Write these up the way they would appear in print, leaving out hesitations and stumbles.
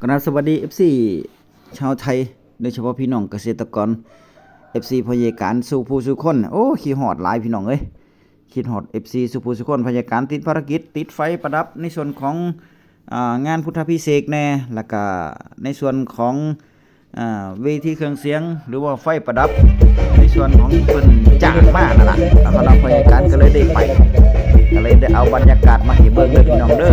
กราบสวัสดี FC ชาวไทยโดยเฉพาะพี่น้องเกษตรกร FC พยาการสู่ผู้สู่คนโอ้ขี้หอดหลายพี่น้องเอ้ยคิดฮอด FC สู่ผู้สู่คนพยาการติดภารกิจติดไฟประดับในส่วนของงานพุทธพิเศษกแน่แล้วก็ในส่วนของเวทีเครื่องเสียงหรือว่าไฟประดับในส่วนของเพิ่นจ้างมานั่นล่ะแล้วคณะพยาการก็เลยได้ไปก็เลยได้เอาบรรยากาศมาให้เบิ่งเด้อพี่น้องเด้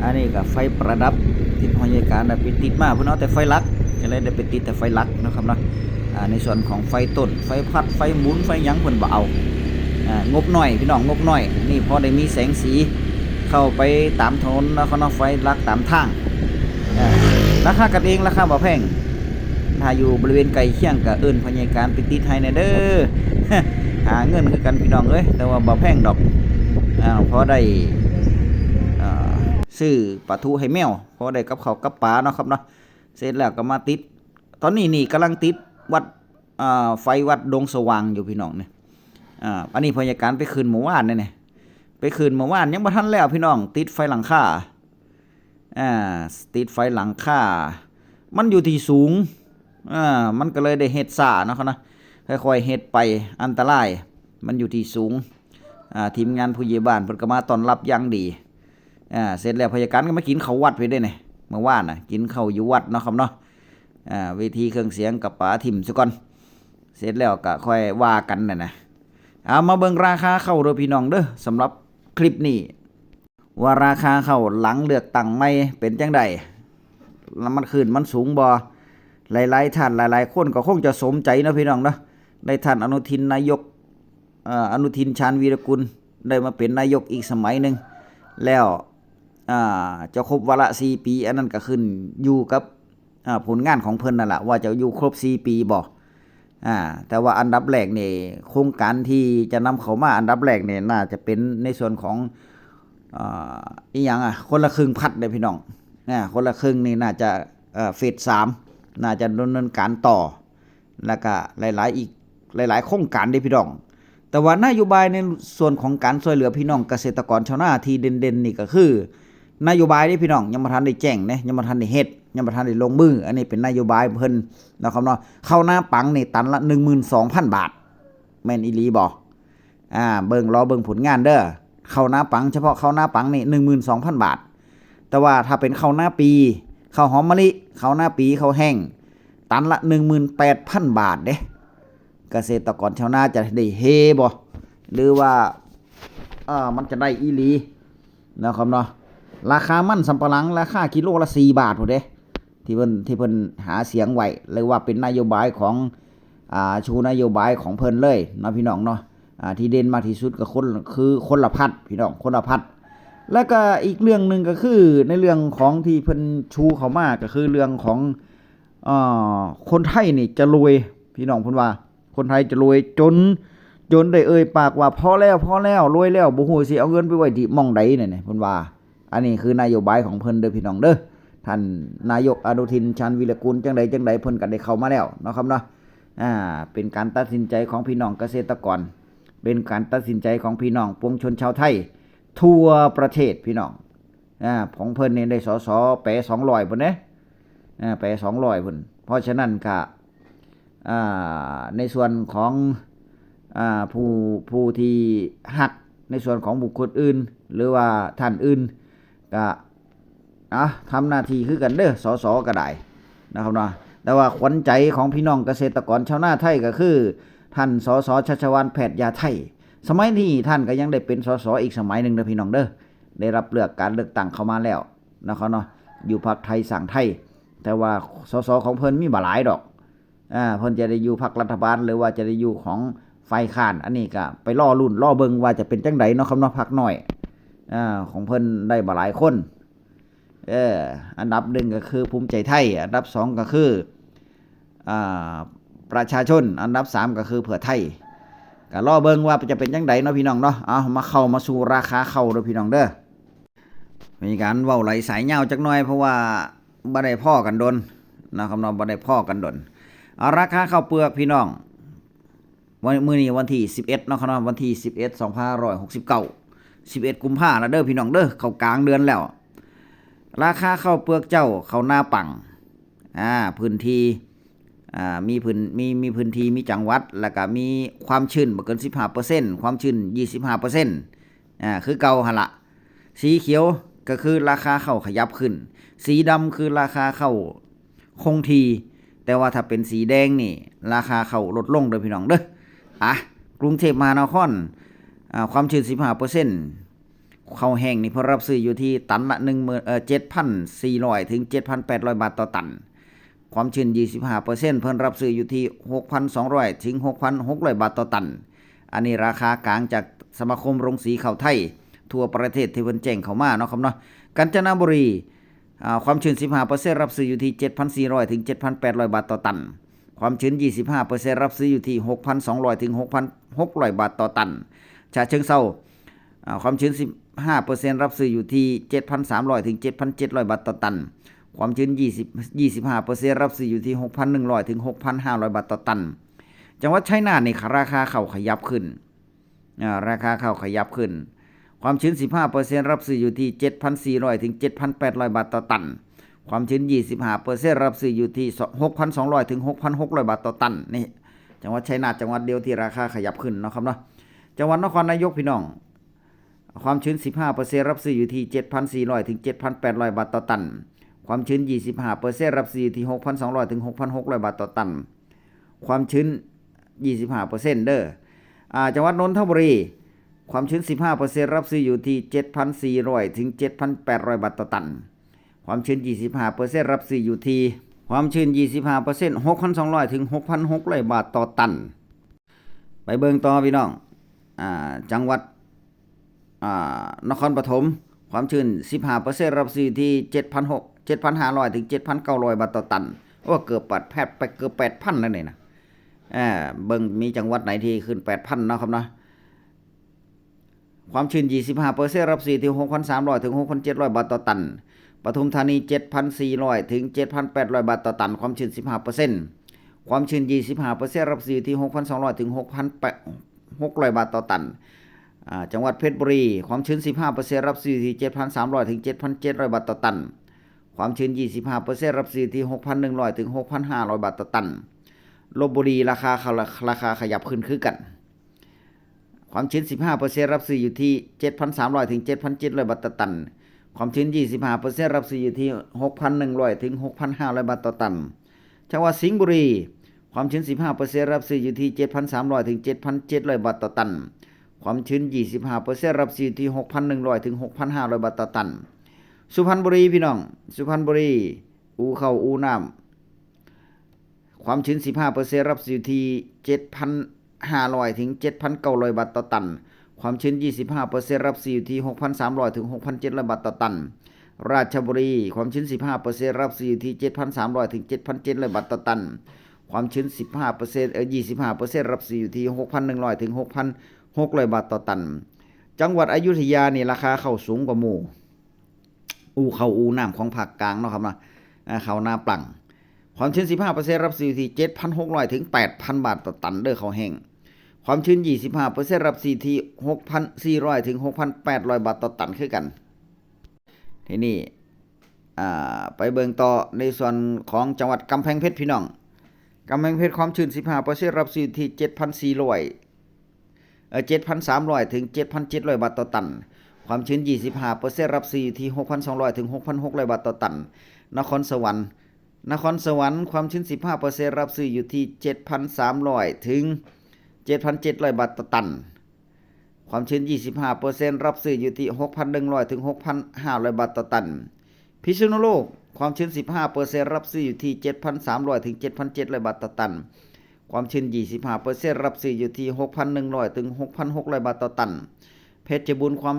อันนี้ก็ไฟประดับที่พยาการได้ไปติดมาเพิ่นเอาแต่ไฟลักก็เลยได้ไปติดแต่ไฟลักนะครับเนาะในส่วนของไฟต้นไฟพัดไฟหมุนไฟหยังเพิ่นบ่เอางบหน่อยพี่น้องงบหน่อยนี่พอได้มีแสงสีเข้าไปตามถนนแล้วก็เนาะไฟลักตามทางราคากันเองราคาบ่แพงถ้าอยู่บริเวณใกล้เคียงก็เอิ้นพยาการไปติดให้แน่เด้อ หาเงินคือกันพี่น้องเอ้ยแต่ว่าบ่แพงดอกพอได้ซื้อปลาทูให้แมวพอได้กับเขากับปลาเนาะครับเนาะเสร็จแล้วก็มาติดตอนนี้นี่กำลังติดวัดไฟวัดดงสว่างอยู่พี่น้องเนี่ยอันนี้พยาการไปคืนเมื่อวานเนี่ยไปคืนเมื่อวานยังบ่ทันแล้วพี่น้องติดไฟหลังคาติดไฟหลังคามันอยู่ที่สูงมันก็เลยได้เฮ็ดซ่าเนาะครับนะค่อยๆเฮ็ดไปอันตรายมันอยู่ที่สูงทีมงานผู้ใหญ่บ้านเพิ่นก็มาต้อนรับอย่างดีเสร็จแล้วพยาการก็มากินข้าววัดไปได้เนี่ยเมื่อวานกินข้าวอยู่วัดเนาะครับเนาะเวทีเครื่องเสียงกับป๋าทิมซะก่อนเสร็จแล้วก็ค่อยว่ากันนะเอามาเบิ่งราคาเข้าเด้อพี่น้องเด้อสำหรับคลิปนี้ว่าราคาเข้าหลังเลือกตั้งใหม่เป็นจังไดแล้วมันขึ้นมันสูงบ่หลายๆท่านหลายๆคนก็คงจะสมใจนะพี่น้องเนาะได้ท่านอนุทินนายกอนุทินชาญวีรกุลได้มาเป็นนายกอีกสมัยหนึ่งแล้วจะครบวาระ4ปีอันนั้นก็ขึ้นอยู่กับผลงานของเพิ่นนั่นแหละว่าจะอยู่ครบ4ปีบ่แต่ว่าอันดับแรกนี่โครงการที่จะนำเข้ามาอันดับแรกนี่น่าจะเป็นในส่วนของอีหยังคนละครึ่งพัดเด้พี่น้องคนละครึ่งนี่น่าจะเฟส3น่าจะดำเนินการต่อแล้วก็หลายๆอีกหลายๆโครงการเด้พี่น้องแต่ว่านโยบายในส่วนของการช่วยเหลือพี่น้องเกษตรกรชาวนาที่เด่นๆนี่ก็คือนโยบายที่พี่น้องยังบ่ทันได้แจ้งนะยังบ่ทันได้เฮ็ดยังบ่ทันได้ลงมืออันนี้เป็นนโยบายเพิ่นนะครับเนาะข้าวหน้าปังนี่ตันละ 12,000 บาทแม่นอีหลีบ่เบิ่งรอเบิ่งผลงานเด้อข้าวหน้าปังเฉพาะข้าวหน้าปังนี่ 12,000 บาทแต่ว่าถ้าเป็นข้าวหน้าปีข้าวหอมมะลิข้าวหน้าปีข้าวแห้งตันละ 18,000 บาทเด้เกษตรกรชาวนาจะได้เฮบ่หรือว่ามันจะได้อีหลีนะครับเนาะราคามันสำปะหลังราคากิโลละ4 บาทพุ่นเด้ที่เพิ่นหาเสียงไว้เลยว่าเป็นนโยบายของชูนโยบายของเพิ่นเลยเนาะพี่น้องเนาะที่เด่นมากที่สุดก็คนละพัดพี่น้องคนละพัดแล้วก็อีกเรื่องนึงก็คือในเรื่องของที่เพิ่นชูเข้ามาก็คือเรื่องของคนไทยนี่จะรวยพี่น้องเพิ่นว่าคนไทยจะรวยจนได้เอ่ยปากว่าพอแล้วรวยแล้วบ่ฮู้สิเอาเงินไปไว้ที่หม่องใดเนี่ยเพิ่นว่าอันนี้คือนโยบายของเพิ่นเด้อพี่น้องเด้อท่านนายกอนุทินชาญวีรกุลจังใดเพิ่นก็ได้เข้ามาแล้วเนาะครับเนาะเป็นการตัดสินใจของพี่น้องเกษตรกรเป็นการตัดสินใจของพี่น้องปวงชนชาวไทยทั่วประเทศพี่น้องของเพิ่นนี่ได้สสแปะ200พุ่นเด้แปะ200พุ่นเพราะฉะนั้นก็ในส่วนของผู้ที่หักในส่วนของบุคคลอื่นหรือว่าท่านอื่นก็ทำหน้าที่คือกันเด้อสสก็ได้นะครับเนาะแต่ว่าขวัญใจของพี่น้องเกษตรกรชาวนาไทยก็คือท่านสสชัชวาลแพทย์ยาไทยสมัยนี้ท่านก็ยังได้เป็นสสอีกสมัยหนึ่งเด้อพี่น้องเด้อได้รับเลือกการเลือกตั้งเข้ามาแล้วนะครับเนาะอยู่พรรคไทยสร้างไทยแต่ว่าสสของเพิ่นมีบ่หลายดอกเพิ่นจะได้อยู่พรรครัฐบาลหรือว่าจะได้อยู่ของฝ่ายค้านอันนี้ก็ไปล่อรุ่นล่อเบิ่งว่าจะเป็นจังไดเนาะครับเนาะพรรคน้อยของเพิ่นได้บ่หลายคน เอออันดับหนึ่งก็คือภูมิใจไทยอันดับสองก็คืออ่าประชาชนอันดับสามก็คือเพื่อไทยก็รอเบิ่งว่าจะเป็นจังไดเนาะพี่น้องเนาะเอามาสู่ราคาเข้าเด้อพี่น้องเด้อมีการเว้าไหลสายยาวจักหน่อยเพราะว่าบ่ได้พ้อกันดนนะครับเนาะบ่ได้พ้อกันดนเอาราคาข้าวเปลือกพี่น้องมื้อนี้วันที่11เนาะครับเนาะวันที่11 2569 11กุมภาพันธ์แล้วเด้อพี่น้องเด้อเข้ากลางเดือนแล้วราคาข้าวเปลือกเจ้าข้าวหน้าปังพื้นที่มีพื้นที่มีจังหวัดแล้วก็มีความชื้นบ่เกิน 15% ความชื้น 25%คือเก่าหั่นล่ะสีเขียวก็คือราคาข้าวขยับขึ้นสีดำคือราคาข้าวคงที่แต่ว่าถ้าเป็นสีแดงนี่ราคาข้าวลดลงเด้อพี่น้องเด้อกรุงเทพมหานครความชื้น 15%ข้าวแห้งนี่เพิ่นรับซื้ออยู่ที่ตันละ7,400 ถึง 7,800 บาทต่อตันความชื้น 25% เพิ่นรับซื้ออยู่ที่ 6,200 ถึง 6,600 บาทต่อตันอันนี้ราคากลางจากสมาคมโรงสีข้าวไทยทั่วประเทศที่เพิ่นแจ้งเข้ามาเนาะครับเนาะกาญจนบุรีความชื้น 15% รับซื้ออยู่ที่ 7,400 ถึง 7,800 บาทต่อตันความชื้น 25% รับซื้ออยู่ที่ 6,200 ถึง 6,600 บาทต่อตันฉะเชิงเทราความชื้น 15% รับซื้ออยู่ที่ 7,300 ถึง 7,700 บาทต่อตันความชื้น 25% รับซื้ออยู่ที่ 6,100 ถึง 6,500 บาทต่อตันจังหวัดชัยนาทนี่ราคาข้าวขยับขึ้นราคาข้าวขยับขึ้นความชื้น 15% รับซื้ออยู่ที่ 7,400 ถึง 7,800 บาทต่อตันความชื้น 25% รับซื้ออยู่ที่ 6,200 ถึง 6,600 บาทต่อตันนี่จังหวัดชัยนาทจังหวัดเดียวที่ราคาขยับขึ้นเนาะครับเนาะจังหวัดนครนายกพี่น้องความชื้น 15% รับซื้ออยู่ที่ 7,400 ถึง 7,800 บาทต่อตันความชื้น 25% รับซื้ออยู่ที่ 6,200 ถึง 6,600 บาทต่อตันความชื้น 25% เด้อจังหวัดนนทบุรีความชื้น 15% รับซื้ออยู่ที่ 7,400 ถึง 7,800 บาทต่อตันความชื้น 25% รับซื้ออยู่ที่ความชื้น 25% 6,200 ถึง 6,600 บาทต่อตันไปเบิ่งต่อพี่น้องจังหวัดนครปฐมความชื้น 15% รับซื้อที่ 7,500 ถึง 7,900 บาทต่อตันเกือบเกือบ 8,000 นั่นเองนะเบิ่งมีจังหวัดไหนที่ขึ้น 8,000 เนาะครับเนาะความชื้น 25% รับซื้อที่ 6,300 ถึง 6,700 บาทต่อตันปทุมธานี 7,400 ถึง 7,800 บาทต่อตันความชื้น 15% ความชื้น 25% รับซื้อที่ 6,200 ถึง 6,600 บาทต่อตันจังหวัดเพชรบุรีความชื้น 15% รับซื้อที่ 7,300 ถึง 7,700 บาทต่อตันความชื้น 25% รับซื้อที่ 6,100 ถึง 6,500 บาทต่อตันลพบุรีราคาขยับขึ้นคือกันความชื้น 15% รับซื้ออยู่ที่ 7,300 ถึง 7,700 บาทต่อตันความชื้น 25% รับซื้ออยู่ที่ 6,100 ถึง 6,500 บาทต่อตันจังหวัดสิงห์บุรีความชื้น 15% รับซื้ออยู่ที่ 7,300 ถึง 7,700 บาทต่อตันความชื้น 25% รับซื้อที่ 6,100 ถึง 6,500 บาทต่อตันสุพรรณบุรีพี่น้องสุพรรณบุรีอู่ข้าวอู่น้ำความชื้น 15% รับซื้อที่ 7,500 ถึง 7,900 บาทต่อตันความชื้น 25% รับซื้อที่ 6,300 ถึง 6,700 บาทต่อตันราชบุรีความชื้น 15% รับซื้อที่ 7,300 ถึง 7,700 บาทต่อตันความชื้น 25% รับซื้อที่ 6,100 ถึง 6,600 บาทต่อตันจังหวัดอยุธยานี่ราคาข้าวสูงกว่าหมู่อู่ข้าวอู่น้ำของภาคกลางเนาะครับนะข้าวนาปลังความชื้น 15% รับซื้อที่ 7,600 ถึง 8,000 บาทต่อตันเด้อข้าวแห้งความชื้น 25% รับซื้อที่ 6,400 ถึง 6,800 บาทต่อตันคือกันทีนี้ไปเบิ่งต่อในส่วนของจังหวัดกำแพงเพชรพี่น้องกำแพงเพชรความชื้น 15% รับซื้อที่ 7,300 ถึง 7,700 บาทต่อตันความชื้น 25% รับซื้อที่ 6,200 ถึง 6,600 บาทต่อตันนครสวรรค์ความชื้น 15% รับซื้ออยู่ที่ 7,300 ถึง 7,700 บาทต่อตันความชื้น 25% รับซื้ออยู่ที่ 6,100 ถึง 6,500 บาทต่อตันพิษณุโลกความชื้น 15% รับซื้ออยู่ที่ 7,300 ถึง 7,700 บาทต่อตันความชื้น 25% รับซื้ออยู่ที่ 6,100 ถึง 6,600 บาทต่อตันเพชรบูรณ์ความ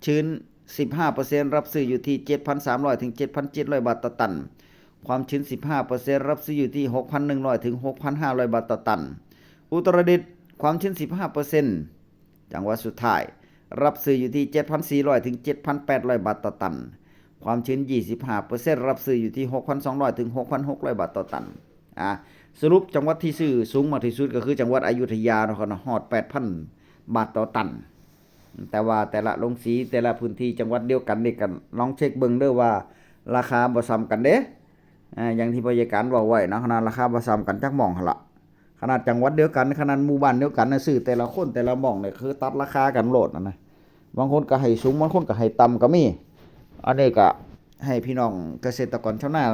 ชื้น 15%รับซื้ออยู่ที่ 7,300 ถึง 7,700 บาทต่อตันความชื้น 15% รับซื้ออยู่ที่ 6,100 ถึง 6,500 บาทต่อตันอุตรดิตถ์ความชื้น 15% จังหวัดสุดท้ายรับซื้ออยู่ที่ 7,400 ถึง 7,800 บาทต่อตันความชื้น 25% รับซื้ออยู่ที่ 6,200 ถึง 6,600 บาทต่อตันสรุปจังหวัดที่ซื้อสูงมากที่สุดก็คือจังหวัดอยุธยาเนาะครับฮอด 8,000 บาทต่อตันแต่ว่าแต่ละโรงสีแต่ละพื้นที่จังหวัดเดียวกันนี่กันลองเช็คเบิ่งเด้อว่าราคาบ่ซ้ำกันเด้อย่างที่ผู้จัดการบอกไว้นะขนาดราคาบ่ซ้ำกันจักหม่องหั่นล่ะขนาดจังหวัดเดียวกันขนาดหมู่บ้านเดียวกันซื้อแต่ละคนแต่ละหม่องนี่คือตัดราคากันโลดนะบางคนก็ให้สูงบางคนก็ให้ต่ำก็มีอันนี้ก็ให้พี่น้องเกษตรกรชาวนา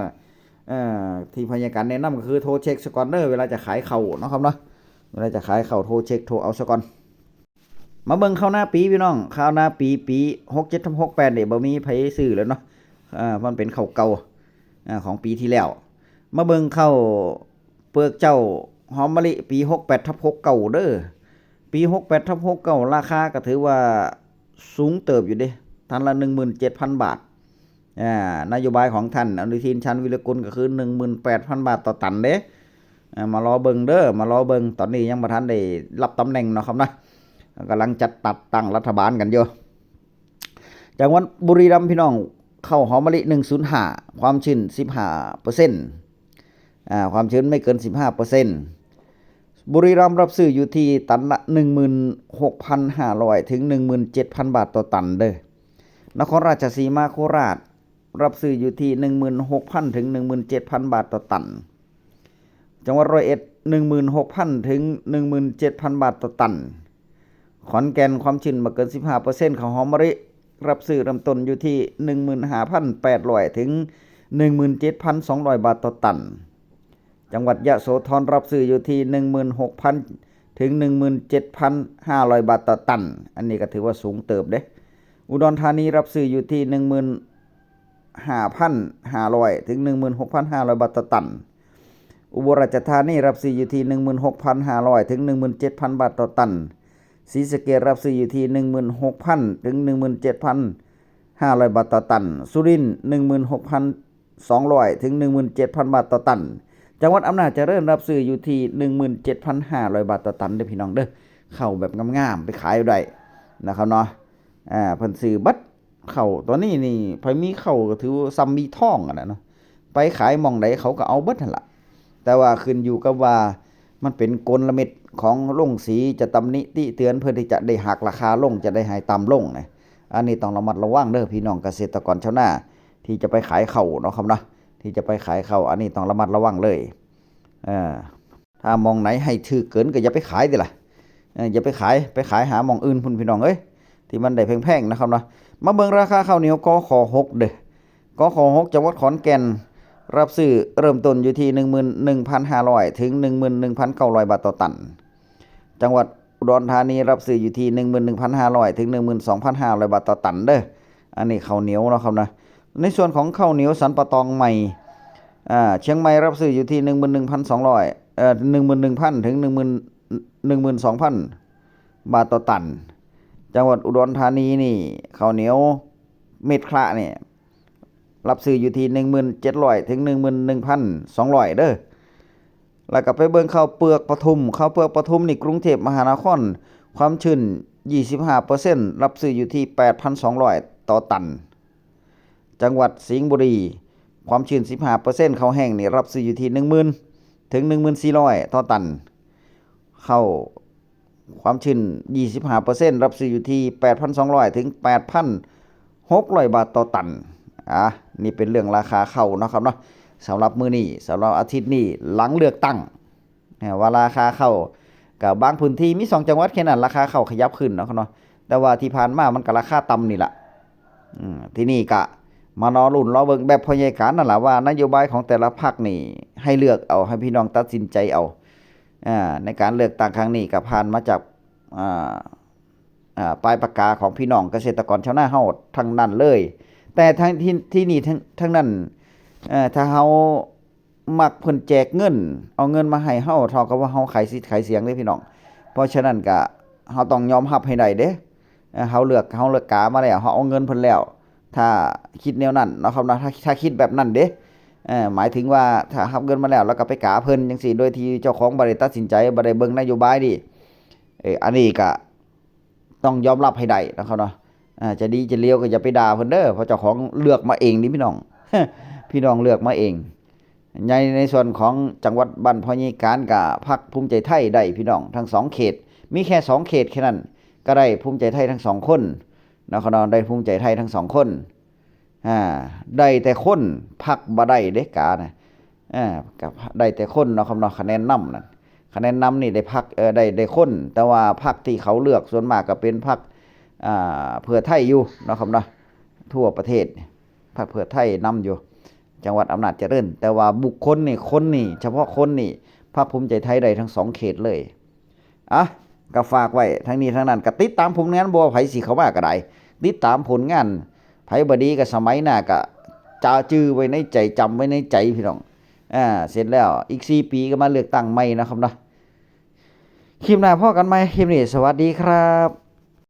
ที่ผู้จัดการแนะนำก็คือโทรเช็คซะก่อนเด้อเวลาจะขายข้าวเนาะครับเนาะเวลาจะขายข้าวโทรเช็คโทรเอาซะก่อนมาเบิ่งข้าวหน้าปีพี่น้องข้าวหน้าปี67-68นี่บ่มีไผซื้อแล้วเนาะมันเป็นข้าวเก่าของปีที่แล้วมาเบิ่งข้าวเปลือกเจ้าหอมมะลิปี68/69เด้อปี68/69ราคาก็ถือว่าสูงเติบอยู่เด้ตันละ 17,000 บาทนโยบายของท่านอนุทินชาญวิรกุลก็คือ 18,000 บาทต่อตันเด้มารอเบิ่งเด้อมารอเบิ่งตอนนี้ยังบ่ทันได้รับตำแหน่งเนาะครับนะกำลังจัดตั้งรัฐบาลกันอยู่จังหวัดบุรีรัมย์พี่น้องข้าวหอมมะลิ105ความชื้น 15% ความชื้นไม่เกิน 15% บุรีรัมย์รับซื้ออยู่ที่ตันละ 16,500 ถึง 17,000 บาทต่อตันเด้อนครราชสีมาโคราชรับซื้ออยู่ที่ 16,000 ถึง 17,000 บาทต่อตันจังหวัดร้อยเอ็ด 16,000 ถึง 17,000 บาทต่อตันขอนแก่นความชื้นบ่เกิน 15% ข้าวหอมมะลิรับซื้อเริ่มต้นอยู่ที่ 15,800 ถึง 17,200 บาทต่อตันจังหวัดยะโสธรรับซื้ออยู่ที่ 16,000 ถึง 17,500 บาทต่อตันอันนี้ก็ถือว่าสูงเติบเด้อุดรธานีรับซื้ออยู่ที่ 15,500 ถึง 16,500 บาทต่อตันอุบลราชธานีรับซื้ออยู่ที่ 16,500 ถึง 17,000 บาทต่อตันศรีสะเกษรับซื้ออยู่ที่ 16,000 ถึง 17,500 บาทต่อตันสุรินทร์ 16,200 ถึง 17,000 บาทต่อตันจังหวัดอำนาจเจริญรับซื้ออยู่ที่ 17,500 บาทต่อตันเด้อพี่น้องเด้อเข้าแบบงามๆไปขายได้นะครับเนาะเพิ่นซื้อบัดเข้าตัวนี้นี่ไผมีเข้าก็ถือซ้ำมีทองอะนะเนาะไปขายหม่องใดเขาก็เอาเบิดนั่นล่ะแต่ว่าขึ้นอยู่กับว่ามันเป็นกลเม็ดของโรงสีจะตำหนิติเตือนเพื่อที่จะได้หักราคาลงจะได้ให้ต่ำลงนะอันนี้ต้องระมัดระวังเด้อพี่น้องเกษตรกรชาวนาที่จะไปขายข้าวเนาะครับเนาะที่จะไปขายข้าวอันนี้ต้องระมัดระวังเลยถ้ามองไหนให้ถือเกินก็อย่าไปขายดิล่ะอย่าไปขายหาหม่องอื่นพุ่นพี่น้องเอ้ยที่มันได้แพงๆนะครับเนาะมาเบิ่งราคาข้าวเหนียวกข6เด้อกข6จังหวัดขอนแก่นรับซื้อเริ่มต้นอยู่ที่ 11,500 ถึง 11,900 บาทต่อตันจังหวัดอุดรธานีรับซื้ออยู่ที่ 11,500 ถึง 12,500 บาทต่อตันเด้ออันนี้ข้าวเหนียวเนาะครับนะในส่วนของข้าวเหนียวสันปะตองใหม่เชียงใหม่รับซื้ออยู่ที่ 11,200 11,000 ถึง 12,000 บาทต่อตันจังหวัดอุดรธานีนี่ข้าวเหนียวเม็ดคละนี่รับซื้ออยู่ที่ 17,000 ถึง 11,200 เด้อแล้วก็ไปเบิ่งข้าวเปลือกปทุมนี่กรุงเทพมหานครความชื้น 25% รับซื้ออยู่ที่ 8,200 ต่อตันจังหวัดสิงห์บุรีความชื้น 15% ข้าวแห้งนี่รับซื้ออยู่ที่ 10,000 ถึง 14,000 ต่อตันข้าวความชื้น 25% รับซื้ออยู่ที่ 8,200 ถึง 8,600 บาทต่อตันนี่เป็นเรื่องราคาข้าวเนาะครับเนาะสำหรับมื้อนี้สำหรับอาทิตย์นี้หลังเลือกตั้งว่าราคาข้าวกับบางพื้นที่มี2จังหวัดแค่นั้นราคาข้าวขยับขึ้นเนาะครับเนาะแต่ว่าที่ผ่านมามันก็ราคาต่ำนี่ล่ะที่นี่ก็มารอลุ้นรอเบิ่งแบบพ่อใหญ่การนั่นล่ะว่านโยบายของแต่ละพรรคนี่ให้เลือกเอาให้พี่น้องตัดสินใจเอาในการเลือกตั้งครั้งนี้ก็ผ่านมาจากปลายปากกาของพี่น้องเกษตรกรชาวนาเฮาทั้งนั้นเลยแต่ทั้งที่นี่ทั้งนั้นถ้าเฮามักเพิ่นแจกเงินเอาเงินมาให้เฮาเท่ากับว่าเฮาขายสิทธิ์ขายเสียงเด้พี่น้องเพราะฉะนั้นก็เฮาต้องยอมรับให้ได้เด้ เฮาเลือกกามาแล้วเฮาเอาเงินเพิ่นแล้วถ้าคิดแนวนั้นเนาะครับเนาะถ้าคิดแบบนั้นเด้หมายถึงว่าถ้ารับเงินมาแล้วก็ไปกาเพิ่นจังซี่โดยที่เจ้าของบ่ได้ตัดสินใจบ่ได้เบิ่งนโยบายนี่อันนี้ก็ต้องยอมรับให้ได้นะครับเนาะจะดีจะเลวก็อย่าไปด่าเพิ่นเด้อเพราะเจ้าของเลือกมาเองนี่พี่น้อง พี่น้องเลือกมาเองในส่วนของจังหวัดบ้านพ่อใหญ่การกับพรรคภูมิใจไทยได้พี่น้องทั้ง2เขตมีแค่2เขตแค่นั้นก็ได้ภูมิใจไทยทั้ง2คนนะครับเนาะได้ภูมิใจไทยทั้ง2คนได้แต่คนพรรคบ่ได้เด้กานะกับได้แต่คนเนาะครับเนาะคะแนนนำนั่นคะแนนนำนี่ได้พรรคได้คนแต่ว่าพรรคที่เขาเลือกส่วนมากก็เป็นพรรคเพื่อไทยอยู่เนาะครับเนาะทั่วประเทศพรรคเพื่อไทยนำอยู่จังหวัดอำนาจเจริญแต่ว่าบุคคลนี่เฉพาะคนนี่พรรคภูมิใจไทยได้ทั้ง2เขตเลยก็ฝากไว้ทั้งนี้ทั้งนั้นก็ติดตามผลงานบ่ไผสิเข้ามาก็ได้ติดตามผลงานไผบ่ดีก็สมัยหน้าก็จื้อไว้ในใจจำไว้ในใจพี่น้องเสร็จแล้วอีก4ปีก็มาเลือกตั้งใหม่นะครับเนาะคลิปหน้าพบกันใหม่คลิปนี้สวัสดีครับ